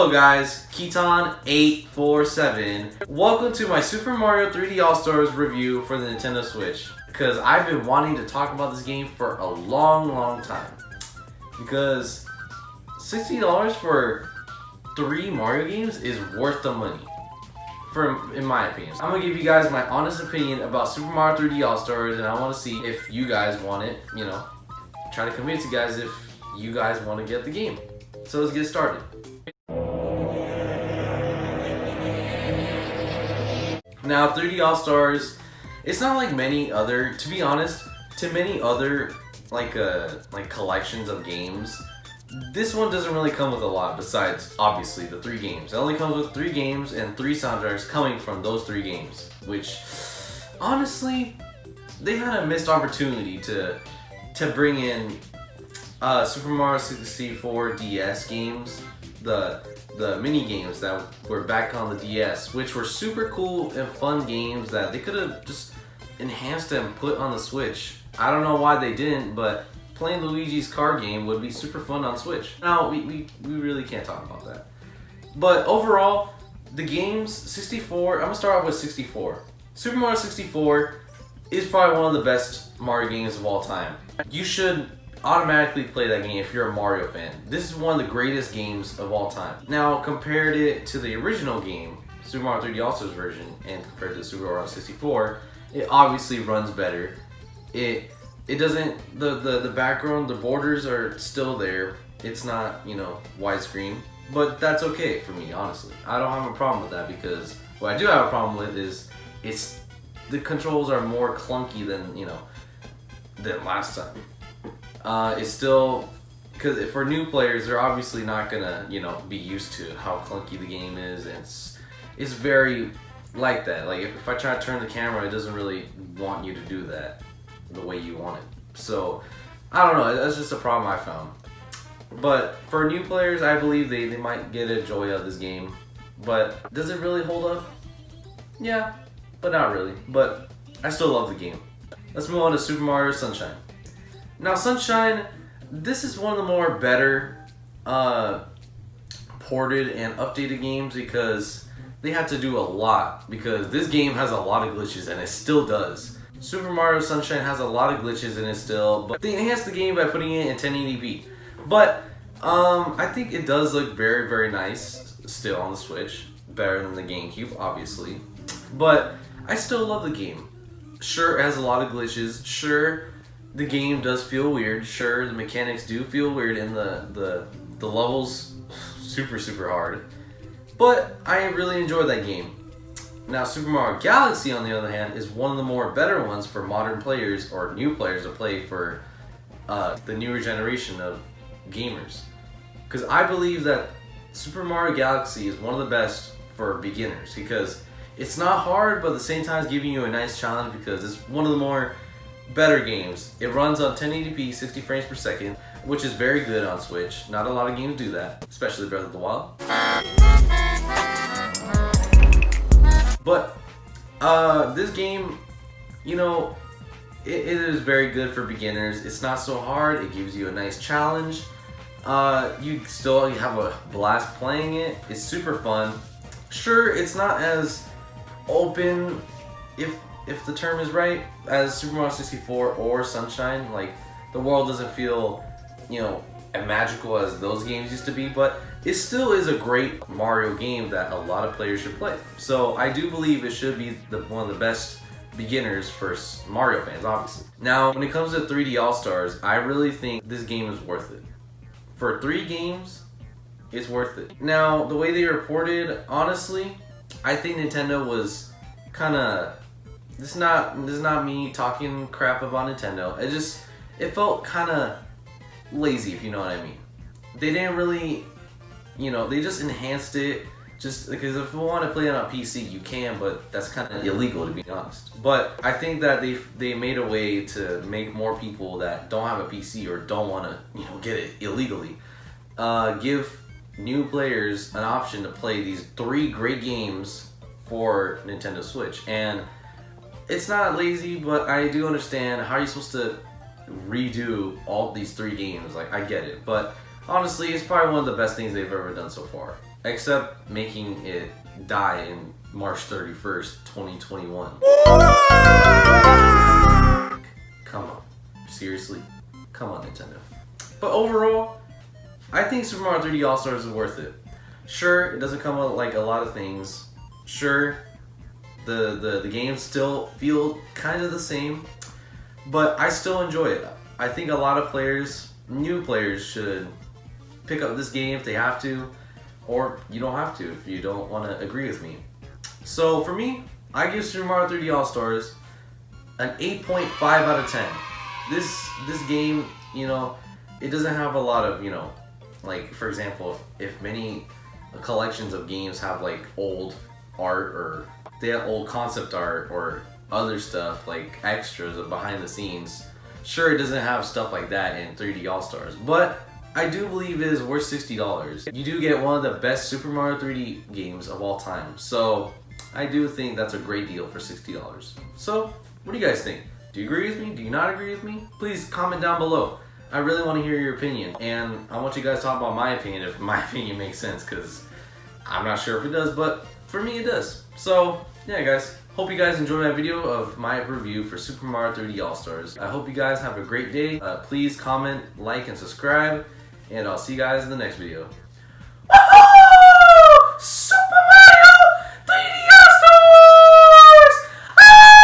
Hello guys, Keaton847. Welcome to my Super Mario 3D All-Stars review for the Nintendo Switch. Because I've been wanting to talk about this game for a long time. Because $60 for 3 Mario games is worth the money. In my opinion. I'm going to give you guys my honest opinion about Super Mario 3D All-Stars, and I want to see if you guys want it, try to convince you guys if you guys want to get the game. So let's get started. Now, 3D All-Stars, it's not like many other, to be honest, to many other like collections of games. This one doesn't really come with a lot besides, obviously, the 3 games. It only comes with 3 games and 3 soundtracks coming from those 3 games, which, honestly, they had a missed opportunity to bring in Super Mario 64 DS games, the mini games that were back on the DS, which were super cool and fun games that they could have just enhanced and put on the Switch. I don't know why they didn't, but playing Luigi's car game would be super fun on Switch. Now, we really can't talk about that. But overall, the games, 64, I'm gonna start off with 64. Super Mario 64 is probably one of the best Mario games of all time. You should automatically play that game if you're a Mario fan. This is one of the greatest games of all time. Now, compared it to the original game, Super Mario 3D All-Stars version, and compared to Super Mario 64, it obviously runs better. It doesn't, the background, the borders are still there. It's not, widescreen, but that's okay for me, honestly. I don't have a problem with that, because what I do have a problem with is the controls are more clunky than last time. It's still, because for new players, they're obviously not gonna be used to how clunky the game is, and it's very like that. Like if I try to turn the camera, it doesn't really want you to do that the way you want it. So I don't know, that's just a problem I found. But for new players, I believe they might get a joy out of this game. But does it really hold up? Yeah, but not really. But I still love the game. Let's move on to Super Mario Sunshine. Now Sunshine, this is one of the more better ported and updated games, because they had to do a lot, because this game has a lot of glitches, and it still does. Super Mario Sunshine has a lot of glitches in it still, but they enhanced the game by putting it in 1080p. But I think it does look very nice still on the Switch, better than the GameCube, obviously. But I still love the game. Sure, it has a lot of glitches. Sure, the game does feel weird. Sure, the mechanics do feel weird, and the levels super hard. But I really enjoy that game. Now, Super Mario Galaxy, on the other hand, is one of the more better ones for modern players or new players to play for the newer generation of gamers. Because I believe that Super Mario Galaxy is one of the best for beginners, because it's not hard, but at the same time it's giving you a nice challenge, because it's one of the more better games. It runs on 1080p, 60 frames per second, which is very good on Switch. Not a lot of games do that, especially Breath of the Wild. But this game, it is very good for beginners. It's not so hard. It gives you a nice challenge. You have a blast playing it. It's super fun. Sure, it's not as open, if the term is right, as Super Mario 64 or Sunshine. Like, the world doesn't feel, as magical as those games used to be, but it still is a great Mario game that a lot of players should play. So I do believe it should be one of the best beginners for Mario fans, obviously. Now, when it comes to 3D All-Stars, I really think this game is worth it. For 3 games, it's worth it. Now, the way they reported, honestly, I think Nintendo was kind of, this is not me talking crap about Nintendo. It felt kind of lazy, if you know what I mean. They didn't really, they just enhanced it, just because if you want to play it on a PC, you can, but that's kind of illegal, to be honest. But I think that they made a way to make more people that don't have a PC or don't want to, get it illegally, give new players an option to play these 3 great games for Nintendo Switch. And it's not lazy, but I do understand how you're supposed to redo all these 3 games. Like, I get it, but honestly, it's probably one of the best things they've ever done so far. except making it die in March 31st, 2021. Come on. Seriously? Come on, Nintendo. But overall, I think Super Mario 3D All-Stars is worth it. Sure, it doesn't come with like a lot of things. Sure, the games still feel kind of the same, but I still enjoy it. I think a lot of players, new players, should pick up this game if they have to, or you don't have to if you don't want to agree with me. So for me, I give Super Mario 3D All-Stars an 8.5 out of 10. This game, you know, it doesn't have a lot of, you know, like for example, if many collections of games have like old art, or they have old concept art or other stuff like extras of behind the scenes, sure, it doesn't have stuff like that in 3D All-Stars, but I do believe it is worth $60. You do get one of the best Super Mario 3D games of all time, so I do think that's a great deal for $60. So, what do you guys think? Do you agree with me? Do you not agree with me? Please comment down below. I really want to hear your opinion, and I want you guys to talk about my opinion if my opinion makes sense, because I'm not sure if it does, but for me it does. So, yeah guys, hope you guys enjoyed my video of my review for Super Mario 3D All-Stars. I hope you guys have a great day. Please comment, like, and subscribe, and I'll see you guys in the next video. Super Mario 3D All-Stars! Ah!